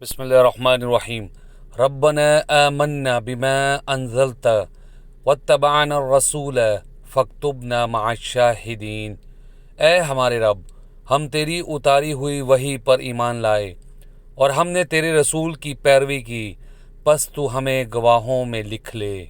बिस्मिल्लाहिर्रहमानिर्रहीम। रब्बना आमन्ना बिमा अंज़लत वत्तबअना रसूल फक्तुबना मअश-शाहिदीन। ए हमारे रब, हम तेरी उतारी हुई वही पर ईमान लाए और हमने तेरे रसूल की पैरवी की, बस तू हमें गवाहों में लिख ले।